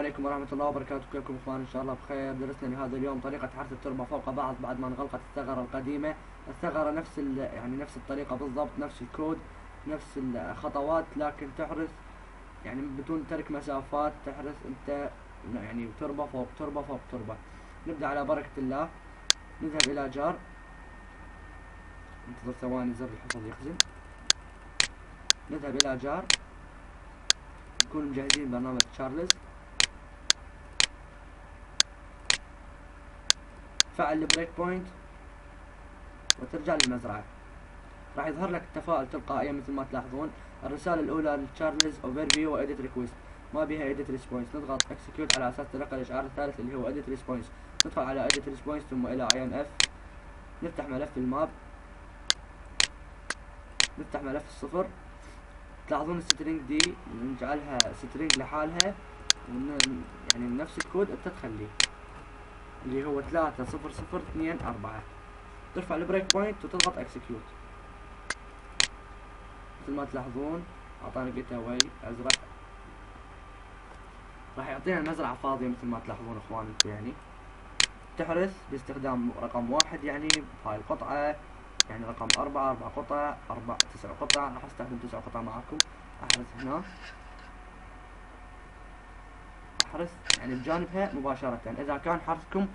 عليكم ورحمة الله وبركاته. كيفكم اخوان؟ ان شاء الله بخير. درسنا لهذا اليوم طريقة حرث التربة فوق بعض بعد ما انغلقت الثغرة القديمة. الثغرة نفس الطريقة بالضبط، نفس الكود، نفس الخطوات، لكن تحرث يعني بدون ترك مسافات. تحرث انت يعني تربة فوق تربة فوق تربة. نبدأ على بركة الله. نذهب الى جار، انتظر ثواني زر الحفظ يخزن. نذهب الى جار، نكون مجهزين برنامج تشارلز. فعل البريك بوينت وترجع للمزرعة. راح يظهر لك التفاعل تلقائيا مثل ما تلاحظون. الرسالة الأولى لتشارلز اوفرفيو وإيديت ريكويست، ما بها إيديت ريسبونس. نضغط اكسكيوت على أساس تلقى الإشعار الثالث اللي هو إيديت ريسبونس. ندخل على إيديت ريسبونس ثم إلى IMF. نفتح ملف الماب، نفتح ملف الصفر. تلاحظون السترينج دي نجعلها سترينج لحالها، يعني نفس الكود انت تخليه اللي هو 3002 4. ترفع البريك بوينت وتضغط اكسكيوت. مثل ما تلاحظون اعطانا جيت اواي ازرق. راح يعطينا المزرعة فاضية مثل ما تلاحظون اخوان انتم. يعني تحرث باستخدام رقم 1 يعني هاي القطعة، يعني رقم 4 قطع، 9 قطع. راح استخدم 9 قطع معكم. احرث هنا، احرث يعني بجانبها مباشرة. اذا كان حرثكم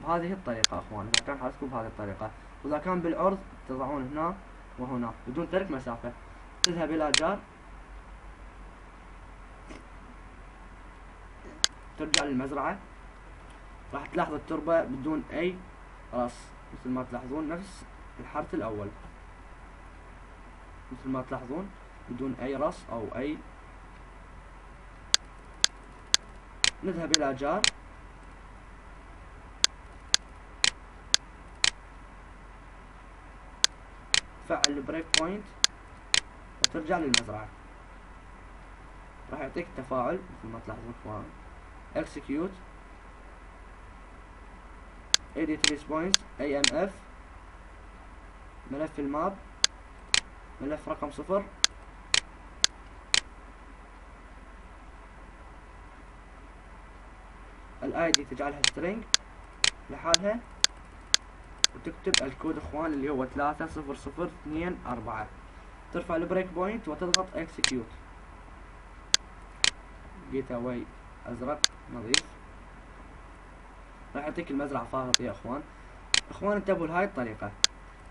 بهذه الطريقة اخوان، اذا كان حرثكم بهذه الطريقة، واذا كان بالعرض تضعون هنا وهنا بدون ترك مسافة. تذهب الى جار، ترجع للمزرعة. راح تلاحظ التربة بدون اي رص، مثل ما تلاحظون نفس الحرث الاول، مثل ما تلاحظون بدون اي رص او اي. نذهب الى جار، فعل البريك بوينت وترجع للمزرعة. راح يعطيك تفاعل مثل ما تلاحظون اخوان. اكسكيوت، edit response IMF، ملف الماب، ملف رقم 0. الاي دي تجعلها string لحالها، وتكتب الكود اخوان اللي هو 3002 4. ترفع البريك بوينت وتضغط اكسكيوت. جيت اواي ازرق نظيف. راح يعطيك المزرعة فاضية يا اخوان. انتبهوا لهاي الطريقة،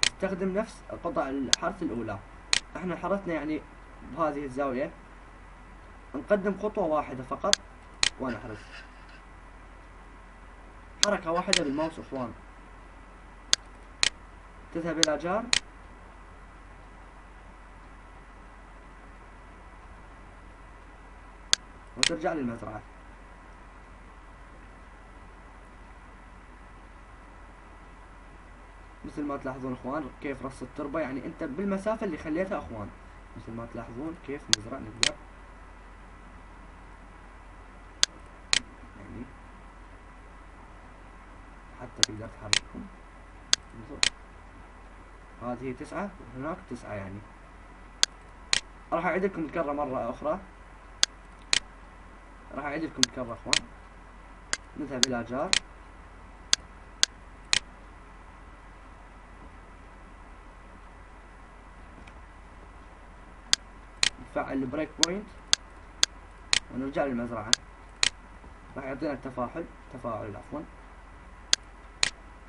استخدم نفس قطع الحرث الاولى. احنا حرثنا يعني بهذه الزاوية، نقدم خطوة واحدة فقط ونحرث. حركة واحدة بالماوس اخوان. تذهب الى جار، وترجع للمزرعة. مثل ما تلاحظون اخوان كيف رص التربة، يعني انت بالمسافة اللي خليتها اخوان. مثل ما تلاحظون كيف نزرع نقدر يعني حتى تقدر تحركهم. هذه 9 وهناك 9 يعني. راح اعيد لكم الكرة مرة اخرى. راح اعيد لكم الكرة اخوان. نذهب الى جار، نفعل البريك بوينت ونرجع للمزرعة. راح يعطينا تفاعل عفوا.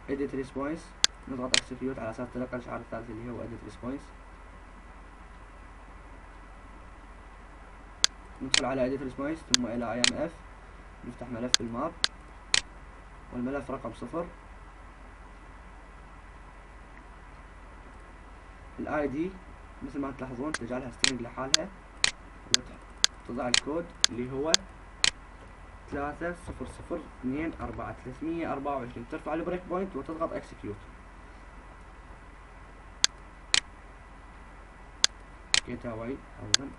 edit response، نضغط execute على اساس تلقى الاشعار الثالث اللي هو edit response. ندخل على edit response ثم الى IMF. نفتح ملف الماب والملف رقم 0. الاي دي مثل ما تلاحظون تجعلها string لحالها، وتضع الكود اللي هو 3002 4 324. ترفع البريك بوينت وتضغط اكسكيوت. جيت اواي اولا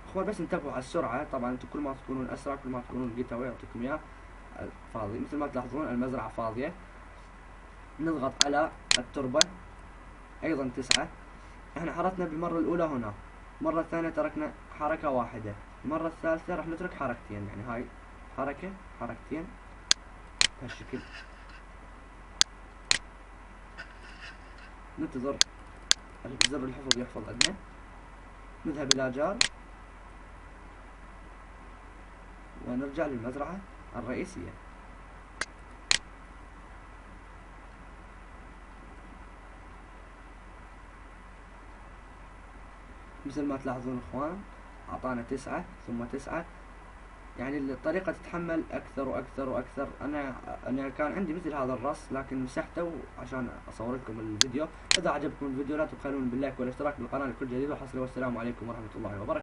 اخوان، بس انتبهوا على السرعة. طبعا انتم كل ما تكونون اسرع كل ما تكونون جيت اواي يعطيكم اياه فاضي. مثل ما تلاحظون المزرعة فاضية. نضغط على التربة ايضا 9. احنا حركنا بالمرة الاولى هنا، المرة الثانية تركنا حركة واحدة، المرة الثالثة راح نترك حركتين. يعني هاي حركة حركتين بهالشكل. ننتظر زر الحفظ يحفظ عندنا. نذهب إلى جار ونرجع للمزرعة الرئيسية. مثل ما تلاحظون اخوان اعطانا 9 ثم 9، يعني الطريقة تتحمل اكثر واكثر واكثر. انا كان عندي مثل هذا الرص لكن مسحته عشان اصور لكم الفيديو. اذا عجبكم الفيديو لا تبخلون باللايك والاشتراك بالقناة لكل جديد وحصري، والسلام عليكم ورحمة الله وبركاته.